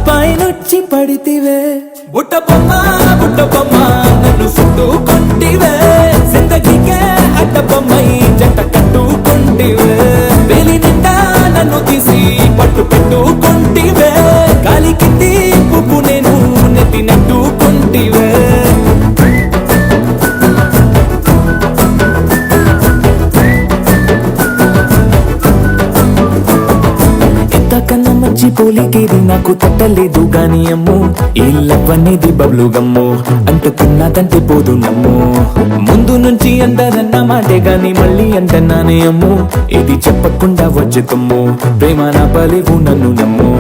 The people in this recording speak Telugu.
పైనొచ్చి పడితివే బుట్ట బొమ్మ నన్ను చుట్టుకుంటివే జిందగీకే అడ్డ బొమ్మై జంట కట్టుకుంటివే వేలి నిండా నన్ను తీసి పట్టు పెట్టుకుంటివే గాలి కింది పువ్వు నేను నెత్తినట్టుకుంటివే ఎంతకన్నా మంచి పోలికేది నాకు తట్టలేదు గాని అమ్ము ఈ లవ్ అనేది బబ్లు గమ్ము అంటుకున్నదంటే పోదు నమ్ము ముందు నుంచి అందరన్న మాటే గాని మళ్ళీ అంటన్నానే అమ్ము ఇది చెప్పకుండా వచ్చుకమ్ము ప్రేమ నా పలేవు నన్ను నమ్ము